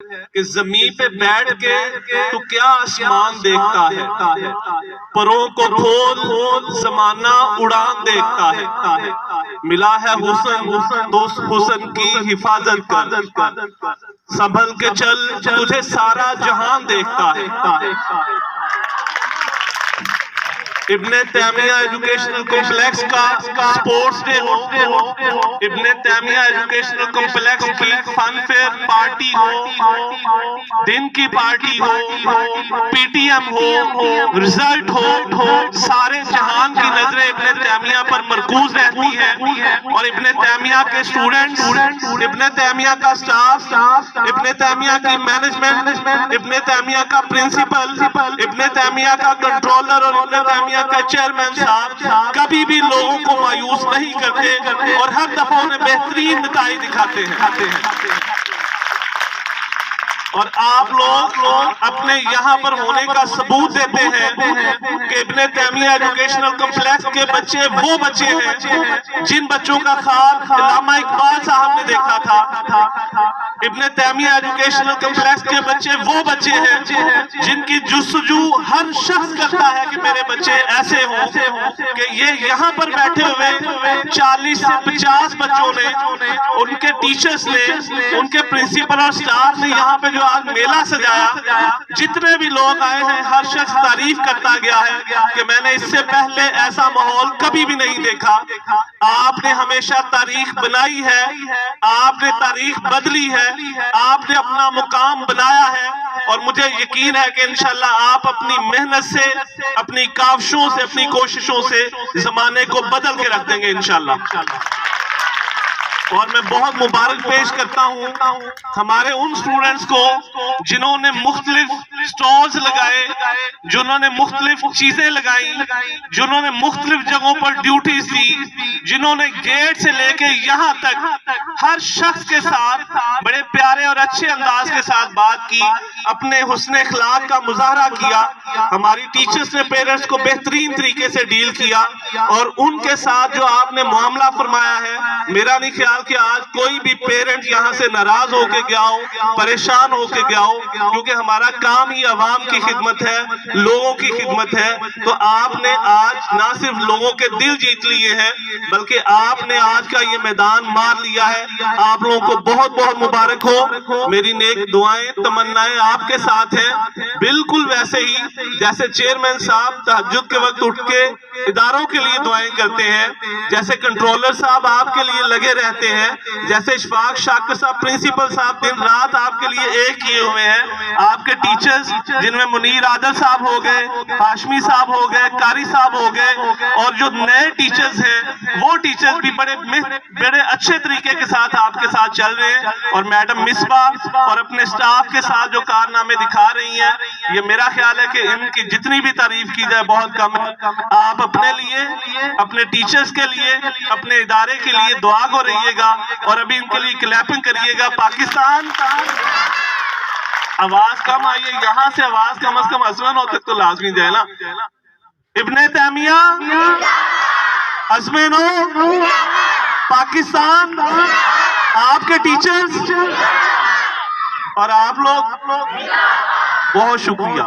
کہ زمین پہ بیٹھ کے تو کیا آسمان دیکھتا ہے، پروں کو کھول زمانہ اڑان دیکھتا ہے، ملا ہے حسن تو اس حسن کی حفاظت کر، سنبھل کے چل تجھے سارا جہان دیکھتا ہے۔ ابن تیمیہ ایجوکیشنل کمپلیکس کا سپورٹس ڈے ہو، ابن تیمیہ ایجوکیشنل کمپلیکس کی فن فیئر پارٹی ہو، دن کی پارٹی ہو، پی ٹی ایم ہو، رزلٹ ہو، سارے جہان کی نظریں ابن تیمیہ پر مرکوز رہتی ہیں، اور ابن تیمیہ کے اسٹوڈنٹس، ابن تیمیہ کا سٹاف، ابن تیمیہ کی مینجمنٹ، ابن تیمیہ کا پرنسپل، ابن تیمیہ کا کنٹرولر اور ابن تیمیہ کا چیئرمین صاحب کبھی بھی لوگوں کو مایوس نہیں کرتے اور ہر دفعہ انہیں بہترین نتائج دکھاتے ہیں۔ اور آپ لوگ اپنے یہاں پر ہونے کا ثبوت دیتے ہیں کہ ابن تیمیہ ایجوکیشنل کمپلیکس کے بچے وہ بچے ہیں جن بچوں کا خواب علامہ اقبال صاحب نے دیکھا تھا۔ ابن تیمیہ ایجوکیشنل کمپلیکس کے بچے وہ بچے ہیں جن کی جستجو ہر شخص کرتا ہے کہ میرے بچے ایسے ہوں کہ یہ یہاں پر بیٹھے ہوئے 40 سے 50 بچوں نے، ان کے ٹیچرز نے، ان کے پرنسپل اور سٹاف نے یہاں پہ جو آج میلہ سجایا، جتنے بھی لوگ آئے ہیں ہر شخص تعریف کرتا گیا ہے کہ میں نے اس سے پہلے ایسا ماحول کبھی بھی نہیں دیکھا۔ آپ نے ہمیشہ تاریخ بنائی ہے، آپ نے تاریخ بدلی ہے، آپ نے اپنا مقام بنایا ہے، اور مجھے یقین ہے کہ انشاءاللہ آپ اپنی محنت سے، اپنی کاوشوں سے، اپنی کوششوں سے زمانے کو بدل کے رکھ دیں گے انشاءاللہ۔ اور میں بہت مبارک پیش کرتا ہوں ہمارے ان سٹوڈنٹس کو جنہوں نے مختلف سٹالز لگائے، جنہوں نے مختلف چیزیں لگائیں، جنہوں نے مختلف جگہوں پر ڈیوٹیز دی، جنہوں نے گیٹ سے لے کے یہاں تک ہر شخص کے ساتھ بڑے پیارے اور اچھے انداز کے ساتھ بات کی، اپنے حسن اخلاق کا مظاہرہ کیا۔ ہماری ٹیچرز نے پیرنٹس کو بہترین طریقے سے ڈیل کیا، اور ان کے ساتھ جو آپ نے معاملہ فرمایا ہے، میرا نہیں خیال کہ آج کوئی بھی پیرنٹ یہاں سے ناراض ہو کے گیا ہو، پریشان ہو کے گیا ہو، کیونکہ ہمارا کام ہی عوام کی خدمت ہے، لوگوں کی خدمت ہے۔ تو آپ نے آج نہ صرف لوگوں کے دل جیت لیے ہیں بلکہ آپ نے آج کا یہ میدان مار لیا ہے۔ آپ لوگوں کو بہت بہت مبارک ہو، میری نیک دعائیں تمنائیں آپ کے ساتھ ہیں، بالکل ویسے ہی جیسے چیئرمین صاحب تہجد کے وقت اٹھ کے اداروں کے لیے دعائیں کرتے ہیں، جیسے کنٹرولر صاحب آپ کے لیے لگے رہتے ہیں، جیسے اشفاق شاکر صاحب پرنسپل صاحب دن رات آپ کے لیے ایک کیے ہوئے ہیں، آپ کے ٹیچرز جن میں منیر عادل صاحب ہو گئے، ہاشمی صاحب ہو گئے، قاری صاحب ہو گئے، اور جو نئے ٹیچرز ہیں وہ ٹیچرز بھی بڑے اچھے طریقے کے ساتھ آپ کے ساتھ چل رہے ہیں، اور میڈم مصباح اور اپنے سٹاف کے ساتھ جو کارنامے دکھا رہی ہیں، یہ میرا خیال ہے کہ ان کی جتنی بھی تعریف کی جائے بہت کم ہے۔ آپ اپنے لیے، اپنے ٹیچرز کے لیے، اپنے ادارے کے لیے دعا کو رہیے گا، اور ابھی ان کے لیے کلیپنگ کریے گا۔ پاکستان، آواز کم آئیے، یہاں سے آواز کم از کم ازمنوں تک تو لازمی جائے نا۔ ابن تیمیہ ازمنوں، پاکستان، آپ کے ٹیچرز اور آپ لوگ، بہت شکریہ۔